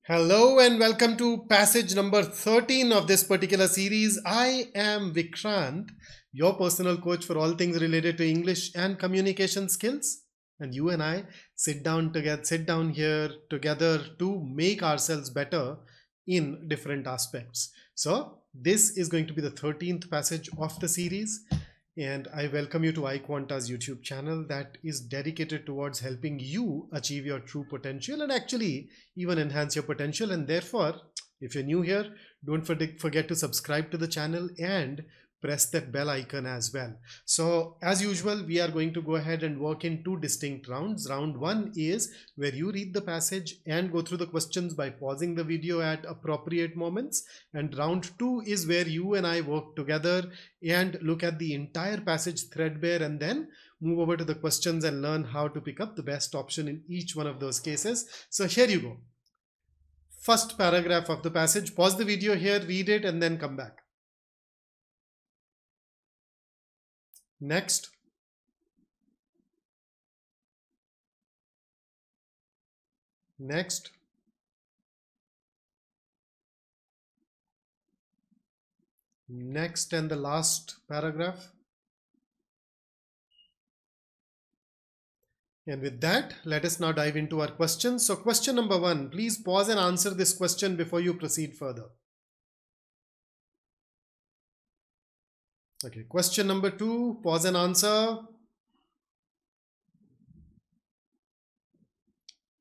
Hello and welcome to passage number 13 of this particular series. I am Vikrant, your personal coach for all things related to English and communication skills. And you and I sit down here together to make ourselves better in different aspects. So this is going to be the 13th passage of the series. And I welcome you to iQUANTA's YouTube channel that is dedicated towards helping you achieve your true potential and actually even enhance your potential. And therefore, if you're new here, don't forget to subscribe to the channel and press that bell icon as well. So as usual, we are going to go ahead and work in two distinct rounds. Round one is where you read the passage and go through the questions by pausing the video at appropriate moments. And round two is where you and I work together and look at the entire passage threadbare and then move over to the questions and learn how to pick up the best option in each one of those cases. So here you go. First paragraph of the passage. Pause the video here, read it, and then come back. Next. Next. Next and the last paragraph. And with that, let us now dive into our questions. So question number one, please pause and answer this question before you proceed further. Okay, question number two, pause and answer.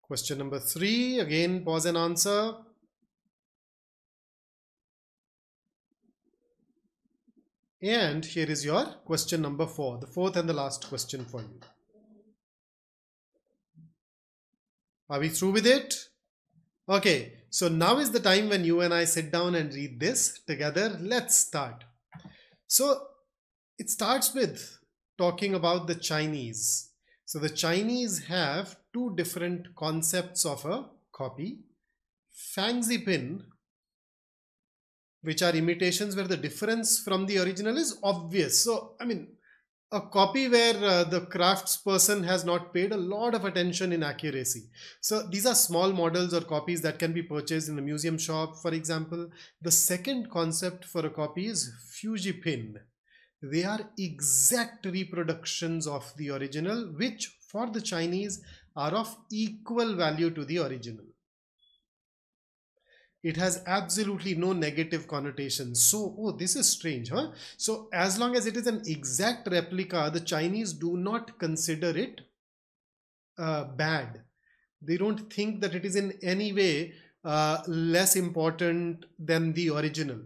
Question number three, again pause and answer. And here is your question number four, the fourth and the last question for you. Are we through with it? Okay, so now is the time when you and I sit down and read this together. Let's start. So it starts with talking about the Chinese. So the Chinese have two different concepts of a copy. Fangzi pin, which are imitations where the difference from the original is obvious. So, I mean, a copy where the craftsperson has not paid a lot of attention in accuracy. So these are small models or copies that can be purchased in a museum shop, for example. The second concept for a copy is Fuji pin. They are exact reproductions of the original, which for the Chinese are of equal value to the original. It has absolutely no negative connotation. So, oh, this is strange, huh? So as long as it is an exact replica, the Chinese do not consider it bad. They don't think that it is in any way less important than the original.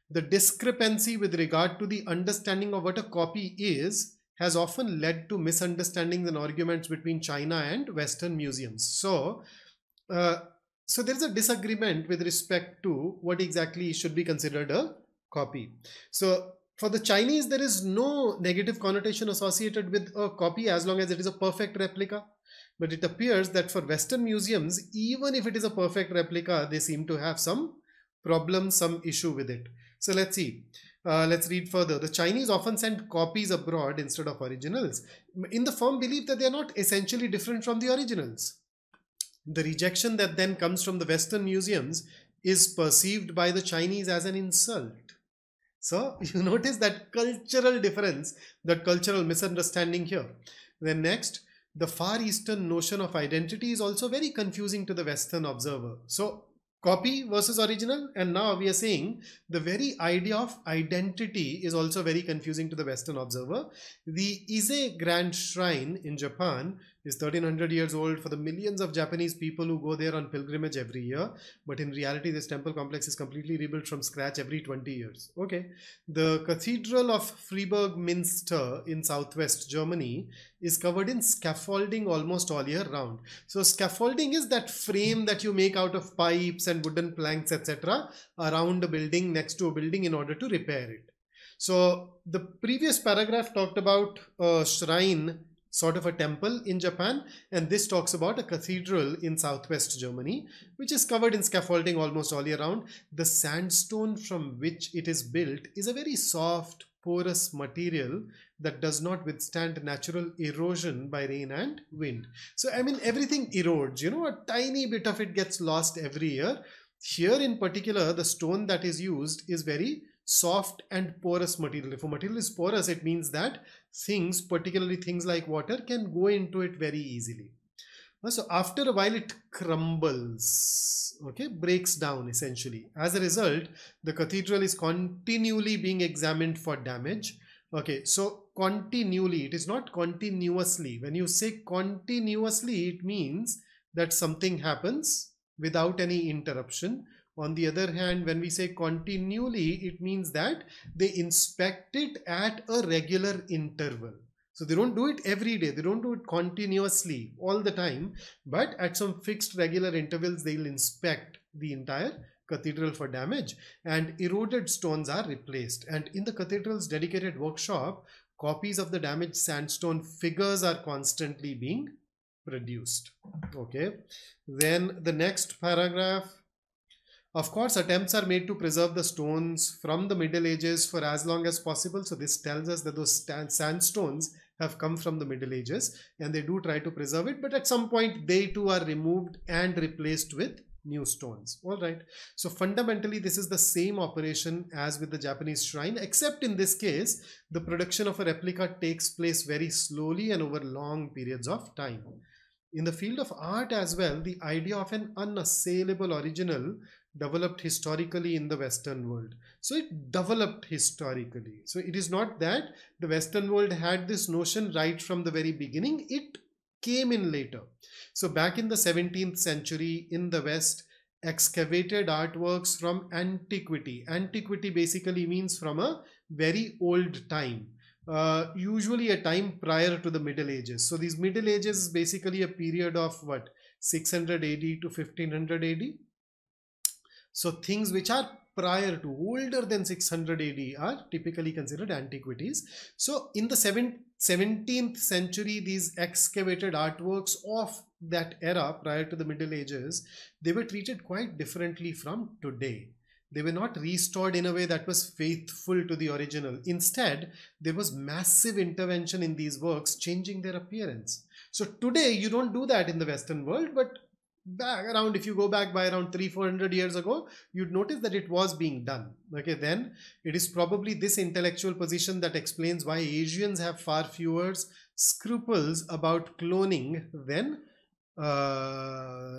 The discrepancy with regard to the understanding of what a copy is has often led to misunderstandings and arguments between China and Western museums. So there is a disagreement with respect to what exactly should be considered a copy. So for the Chinese, there is no negative connotation associated with a copy as long as it is a perfect replica. But it appears that for Western museums, even if it is a perfect replica, they seem to have some problem, some issue with it. So let's see. Let's read further. The Chinese often send copies abroad instead of originals in the firm belief that they are not essentially different from the originals. The rejection that then comes from the Western museums is perceived by the Chinese as an insult. So you notice that cultural difference, that cultural misunderstanding here. Then next, the Far Eastern notion of identity is also very confusing to the Western observer. So copy versus original, and now we are saying the very idea of identity is also very confusing to the Western observer. The Ise Grand Shrine in Japan is 1300 years old for the millions of Japanese people who go there on pilgrimage every year. But in reality, this temple complex is completely rebuilt from scratch every 20 years. Okay. The Cathedral of Freiburg Minster in southwest Germany is covered in scaffolding almost all year round. So scaffolding is that frame that you make out of pipes and wooden planks, etc. around a building, next to a building, in order to repair it. So the previous paragraph talked about a shrine, sort of a temple in Japan, and this talks about a cathedral in southwest Germany, which is covered in scaffolding almost all year round. The sandstone from which it is built is a very soft, porous material that does not withstand natural erosion by rain and wind. So I mean, everything erodes, you know, a tiny bit of it gets lost every year. Here in particular, the stone that is used is very soft and porous material. If a material is porous, it means that things, particularly things like water, can go into it very easily. So after a while it crumbles, okay, breaks down essentially. As a result, the cathedral is continually being examined for damage. Okay, so continually, it is not continuously. When you say continuously, it means that something happens without any interruption. On the other hand, when we say continually, it means that they inspect it at a regular interval. So they don't do it every day, they don't do it continuously all the time, but at some fixed regular intervals, they'll inspect the entire cathedral for damage, and eroded stones are replaced. And in the cathedral's dedicated workshop, copies of the damaged sandstone figures are constantly being produced. Okay, then the next paragraph. Of course, attempts are made to preserve the stones from the Middle Ages for as long as possible. So this tells us that those sandstones have come from the Middle Ages, and they do try to preserve it, but at some point they too are removed and replaced with new stones. All right. So fundamentally, this is the same operation as with the Japanese shrine, except in this case, the production of a replica takes place very slowly and over long periods of time. In the field of art as well, the idea of an unassailable original developed historically in the Western world. So it developed historically. So it is not that the Western world had this notion right from the very beginning. It came in later. So back in the 17th century in the West, excavated artworks from antiquity. Antiquity basically means from a very old time. Usually a time prior to the Middle Ages. So these Middle Ages is basically a period of what, 600 AD to 1500 AD. So things which are prior to, older than 600 AD are typically considered antiquities. So in the 17th century, these excavated artworks of that era prior to the Middle Ages, they were treated quite differently from today. They were not restored in a way that was faithful to the original. Instead, there was massive intervention in these works, changing their appearance. So today, you don't do that in the Western world, but back around, if you go back by around 300-400 years ago, you'd notice that it was being done. Okay, then it is probably this intellectual position that explains why Asians have far fewer scruples about cloning than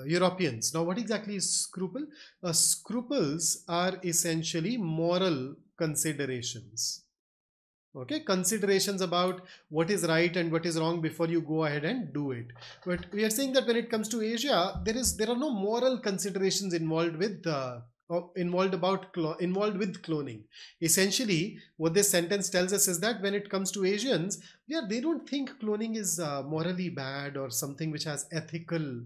Europeans. Now, what exactly is scruple? Scruples are essentially moral considerations. Okay, considerations about what is right and what is wrong before you go ahead and do it. But we are saying that when it comes to Asia, there are no moral considerations involved with involved with cloning. Essentially, what this sentence tells us is that when it comes to Asians, yeah, they don't think cloning is morally bad or something which has ethical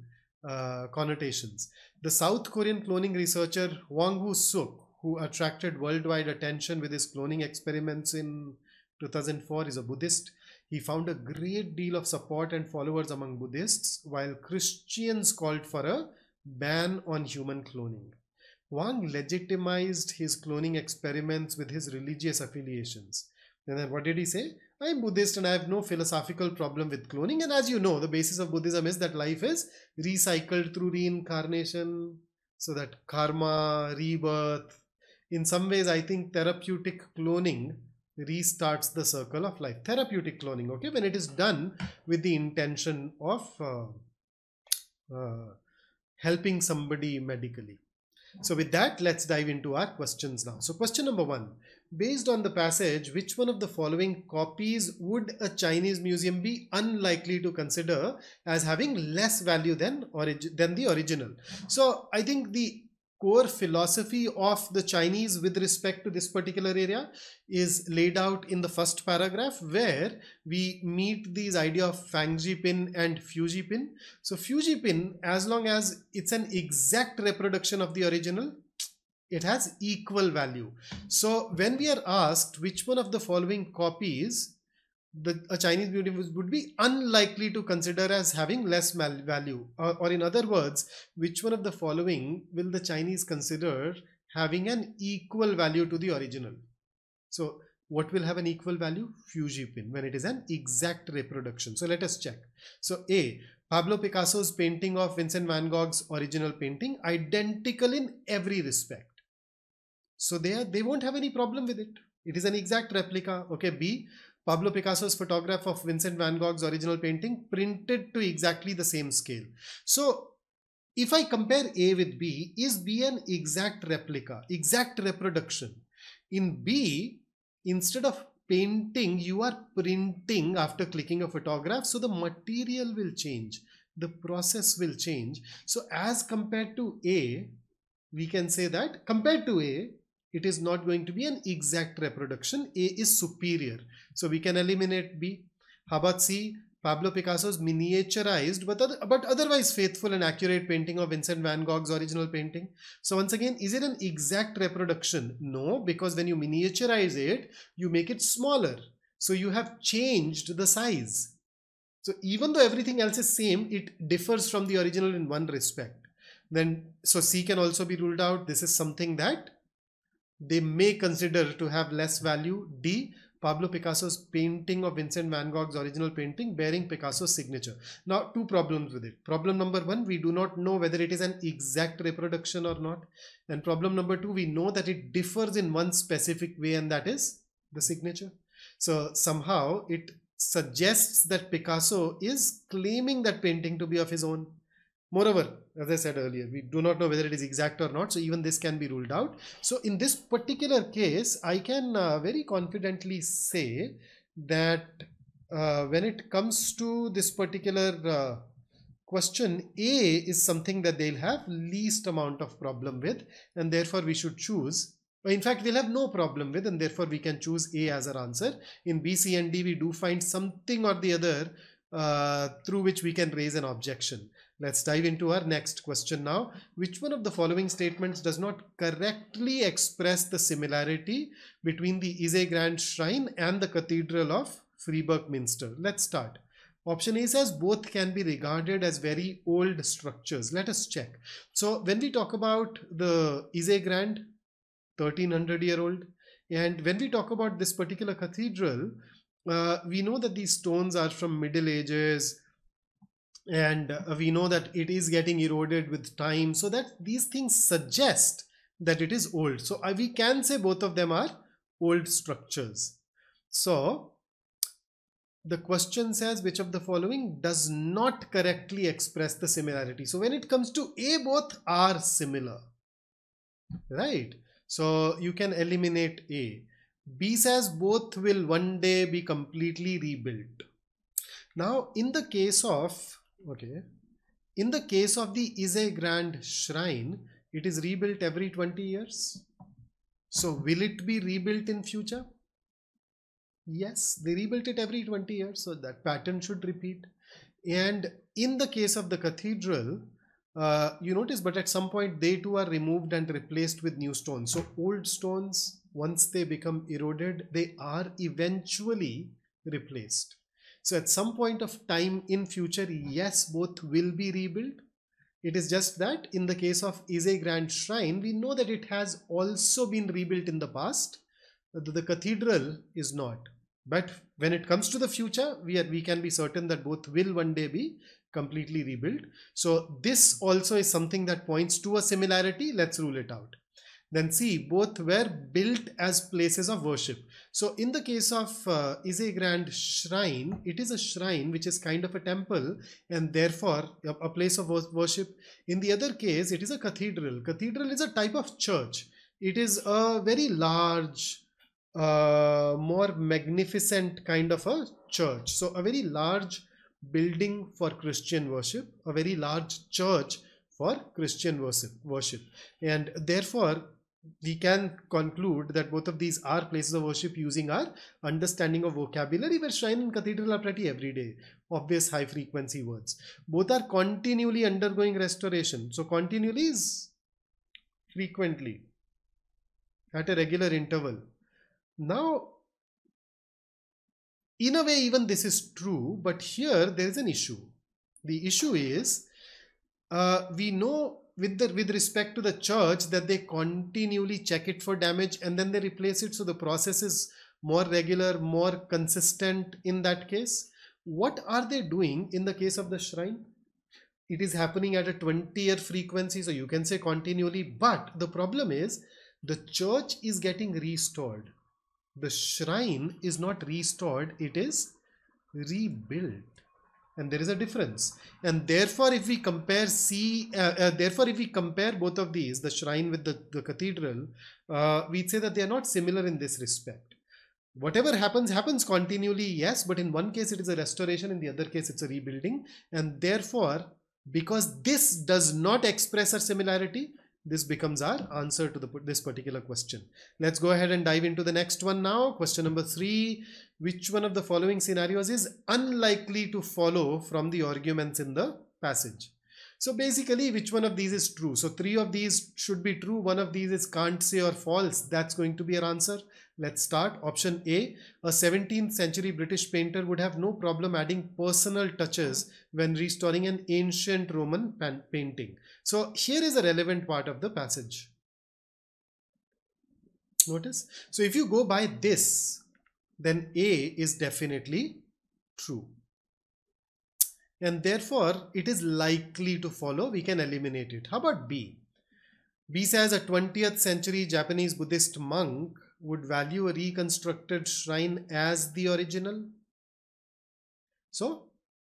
connotations. The South Korean cloning researcher Wang Woo-suk, who attracted worldwide attention with his cloning experiments in 2004, is a Buddhist. He found a great deal of support and followers among Buddhists, while Christians called for a ban on human cloning. Wang legitimized his cloning experiments with his religious affiliations. And then what did he say? I'm Buddhist and I have no philosophical problem with cloning. And as you know, the basis of Buddhism is that life is recycled through reincarnation. So that karma, rebirth. In some ways, I think therapeutic cloning restarts the circle of life. Therapeutic cloning, okay, when it is done with the intention of helping somebody medically. So with that, let's dive into our questions now. So question number 1, based on the passage, which one of the following copies would a Chinese museum be unlikely to consider as having less value than the original? So I think the core philosophy of the Chinese with respect to this particular area is laid out in the first paragraph, where we meet these idea of Fangji pin and Fuji pin. So Fuji pin, as long as it's an exact reproduction of the original, it has equal value. So when we are asked which one of the following copies a Chinese museum would be unlikely to consider as having less value, or in other words, which one of the following will the Chinese consider having an equal value to the original? So what will have an equal value? Fujifilm, when it is an exact reproduction. So let us check. So A, Pablo Picasso's painting of Vincent van Gogh's original painting, identical in every respect. So they won't have any problem with it. It is an exact replica. Okay. B, Pablo Picasso's photograph of Vincent van Gogh's original painting, printed to exactly the same scale. So if I compare A with B, is B an exact replica, exact reproduction? In B, instead of painting, you are printing after clicking a photograph. So the material will change, the process will change. So as compared to A, we can say that compared to A, it is not going to be an exact reproduction. A is superior. So we can eliminate B. How about C? Pablo Picasso's miniaturized but otherwise faithful and accurate painting of Vincent van Gogh's original painting. So once again, is it an exact reproduction? No, because when you miniaturize it, you make it smaller. So you have changed the size. So even though everything else is same, it differs from the original in one respect. Then, so C can also be ruled out. This is something that they may consider to have less value. D, Pablo Picasso's painting of Vincent van Gogh's original painting bearing Picasso's signature. Now, two problems with it. Problem number one, we do not know whether it is an exact reproduction or not. And problem number two, we know that it differs in one specific way, and that is the signature. So somehow it suggests that Picasso is claiming that painting to be of his own. Moreover, as I said earlier, we do not know whether it is exact or not. So even this can be ruled out. So in this particular case, I can very confidently say that when it comes to this particular question, A is something that they'll have least amount of problem with, and therefore we should choose. In fact, we'll have no problem with, and therefore we can choose A as our answer. In B, C, and D, we do find something or the other through which we can raise an objection. Let's dive into our next question now. Which one of the following statements does not correctly express the similarity between the Isegrand Shrine and the Cathedral of Freiburg Minster? Let's start. Option A says both can be regarded as very old structures. Let us check. So when we talk about the Isegrand, 1300-year-old, and when we talk about this particular cathedral, we know that these stones are from Middle Ages, and we know that it is getting eroded with time, so that these things suggest that it is old. So we can say both of them are old structures. So the question says which of the following does not correctly express the similarity. So when it comes to A, both are similar, right? So you can eliminate A. B says both will one day be completely rebuilt. Now in the case of in the case of the Isegrand Shrine, it is rebuilt every 20 years. So will it be rebuilt in future? Yes, they rebuilt it every 20 years. So that pattern should repeat. And in the case of the cathedral, you notice, but at some point they too are removed and replaced with new stones. So old stones, once they become eroded, they are eventually replaced. So at some point of time in future, yes, both will be rebuilt. It is just that in the case of Isegrand Shrine, we know that it has also been rebuilt in the past. The cathedral is not. But when it comes to the future, we can be certain that both will one day be completely rebuilt. So this also is something that points to a similarity. Let's rule it out. Then C, both were built as places of worship. So in the case of Isegrand Shrine, it is a shrine which is kind of a temple and therefore a place of worship. In the other case, it is a cathedral. Cathedral is a type of church. It is a very large, more magnificent kind of a church. So a very large building for Christian worship, a very large church for Christian worship. And therefore, we can conclude that both of these are places of worship using our understanding of vocabulary, where shrine and cathedral are pretty everyday, obvious high frequency words. Both are continually undergoing restoration. So continually is frequently, at a regular interval. Now, in a way, even this is true, but here there is an issue. The issue is, we know with respect to the church that they continually check it for damage and then they replace it. So the process is more regular, more consistent in that case. What are they doing in the case of the shrine? It is happening at a 20-year frequency, so you can say continually, but the problem is the church is getting restored. The shrine is not restored, it is rebuilt. And there is a difference. And therefore, if we compare both of these, the shrine with the cathedral, we'd say that they are not similar in this respect. Whatever happens continually, yes, but in one case it is a restoration, in the other case it's a rebuilding. And therefore, because this does not express a similarity, this becomes our answer to this particular question. Let's go ahead and dive into the next one now. Question number 3. Which one of the following scenarios is unlikely to follow from the arguments in the passage? So basically, which one of these is true? So 3 of these should be true. One of these is can't say or false. That's going to be our answer. Let's start. Option A, a 17th century British painter would have no problem adding personal touches when restoring an ancient Roman painting. So here is a relevant part of the passage. Notice. So if you go by this, then A is definitely true. And therefore, it is likely to follow. We can eliminate it. How about B? B says a 20th century Japanese Buddhist monk would value a reconstructed shrine as the original. So,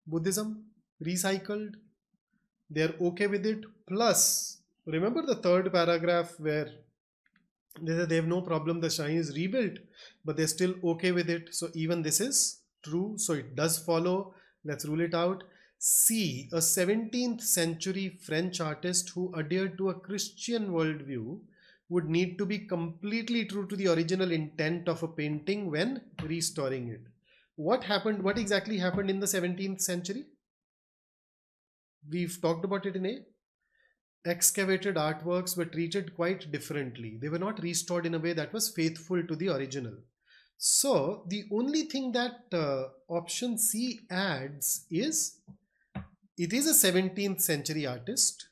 Buddhism, recycled, they are okay with it. Plus, remember the third paragraph where they have no problem, the shrine is rebuilt, but they're still okay with it. So, even this is true. So, it does follow. Let's rule it out. C, a 17th century French artist who adhered to a Christian worldview would need to be completely true to the original intent of a painting when restoring it. What happened? What exactly happened in the 17th century? We've talked about it in A. Excavated artworks were treated quite differently. They were not restored in a way that was faithful to the original. So the only thing that option C adds is it is a 17th century artist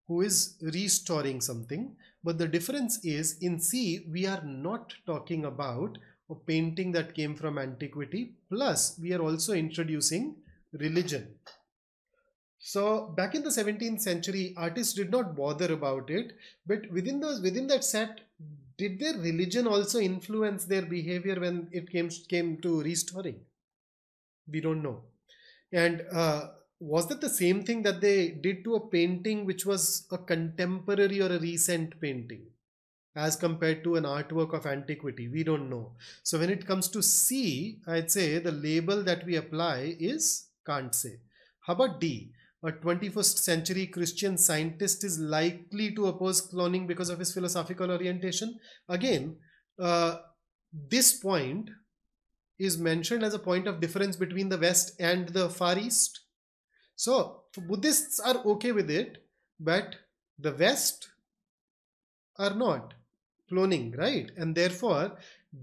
who is restoring something, but the difference is in C we are not talking about a painting that came from antiquity, plus we are also introducing religion. So back in the 17th century, artists did not bother about it, but within that set, did their religion also influence their behavior when it came to restoring? We don't know. And was that the same thing that they did to a painting which was a contemporary or a recent painting as compared to an artwork of antiquity? We don't know. So when it comes to C, I'd say the label that we apply is can't say. How about D? A 21st century Christian scientist is likely to oppose cloning because of his philosophical orientation. Again, this point is mentioned as a point of difference between the West and the Far East. So Buddhists are okay with it, but the West are not cloning, right? And therefore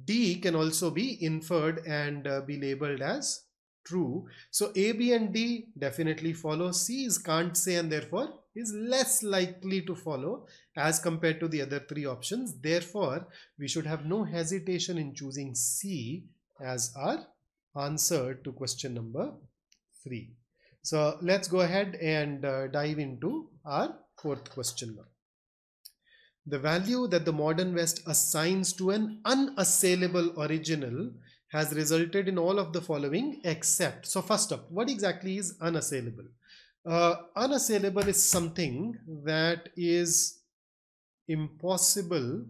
D can also be inferred and be labeled as true. So A, B and D definitely follow. C is can't say and therefore is less likely to follow as compared to the other 3 options. Therefore, we should have no hesitation in choosing C as our answer to question number 3. So let's go ahead and dive into our 4th question now. The value that the modern West assigns to an unassailable original has resulted in all of the following except. So first up, what exactly is unassailable? Unassailable is something that is impossible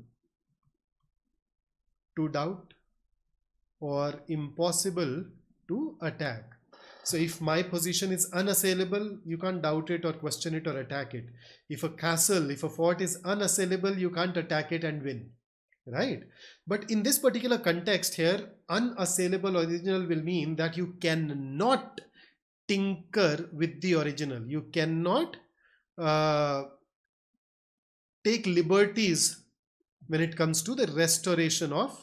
to doubt or impossible to attack. So if my position is unassailable, you can't doubt it or question it or attack it. If a castle, if a fort is unassailable, you can't attack it and win, right? But in this particular context here, unassailable original will mean that you cannot tinker with the original. You cannot take liberties when it comes to the restoration of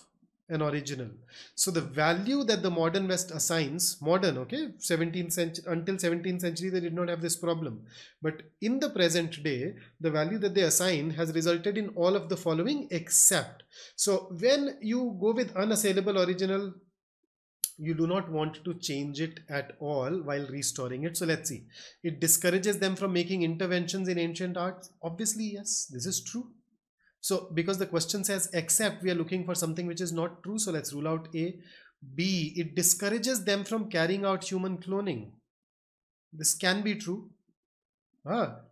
an original. So the value that the modern West assigns, modern, okay, 17th century, until 17th century, they did not have this problem. But in the present day, the value that they assign has resulted in all of the following except. So when you go with unassailable original, you do not want to change it at all while restoring it. So let's see. It discourages them from making interventions in ancient arts. Obviously, yes, this is true. So because the question says except, we are looking for something which is not true. So let's rule out A. B, it discourages them from carrying out human cloning. This can be true.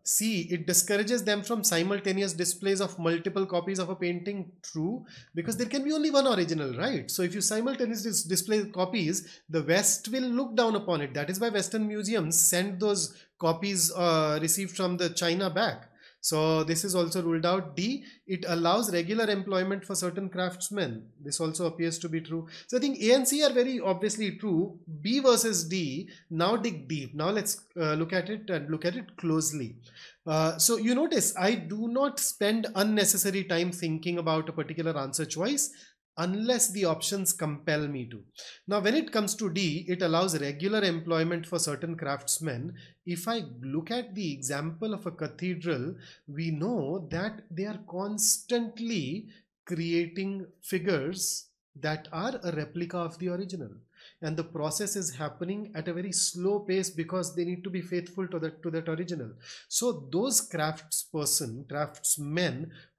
C, it discourages them from simultaneous displays of multiple copies of a painting. True, because there can be only one original, right? So if you simultaneously display copies, the West will look down upon it. That is why Western museums send those copies received from the China back. So this is also ruled out. D, it allows regular employment for certain craftsmen. This also appears to be true. So I think A and C are very obviously true. B versus D. Now dig deep. Now let's look at it and look at it closely. So you notice I do not spend unnecessary time thinking about a particular answer choice unless the options compel me to. Now when it comes to D, it allows regular employment for certain craftsmen. If I look at the example of a cathedral, we know that they are constantly creating figures that are a replica of the original. And the process is happening at a very slow pace because they need to be faithful to that original. So those craftsmen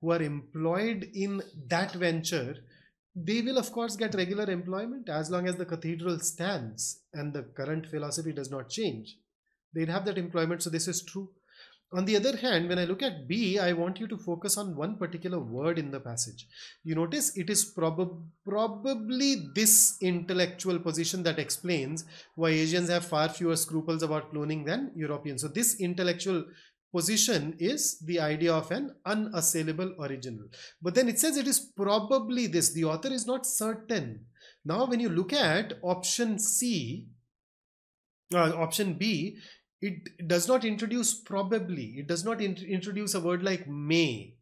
who are employed in that venture, they will of course get regular employment as long as the cathedral stands and the current philosophy does not change. They'd have that employment, so this is true. On the other hand, when I look at B, I want you to focus on one particular word in the passage. You notice it is probably this intellectual position that explains why Asians have far fewer scruples about cloning than Europeans. So this intellectual position is the idea of an unassailable original. But then it says it is probably this. The author is not certain. Now when you look at option B, it does not introduce probably. It does not introduce a word like may.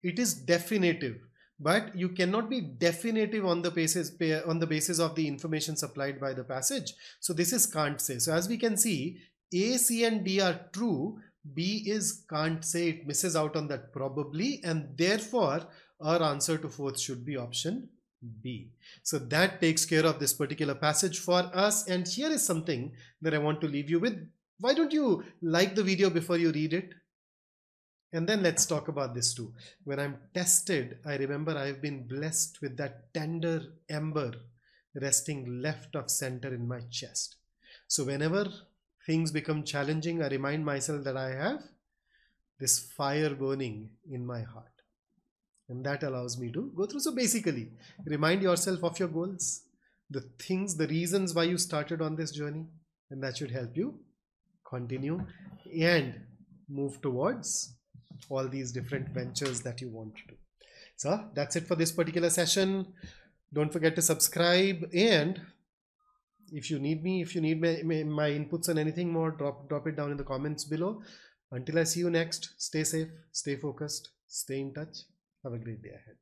It is definitive. But you cannot be definitive on the basis of the information supplied by the passage. So this is can't say. So as we can see, A, C and D are true. B is can't say. It misses out on that probably, and therefore our answer to fourth should be option B. So that takes care of this particular passage for us. And here is something that I want to leave you with. Why don't you like the video before you read it? And then let's talk about this too. When I'm tested, I remember I've been blessed with that tender ember resting left of center in my chest. So whenever things become challenging, I remind myself that I have this fire burning in my heart. And that allows me to go through. So basically, remind yourself of your goals, the things, the reasons why you started on this journey, and that should help you continue and move towards all these different ventures that you want to do. So that's it for this particular session. Don't forget to subscribe, and if you need me, if you need my inputs on anything more, drop it down in the comments below. Until I see you next, stay safe, stay focused, stay in touch. Have a great day ahead.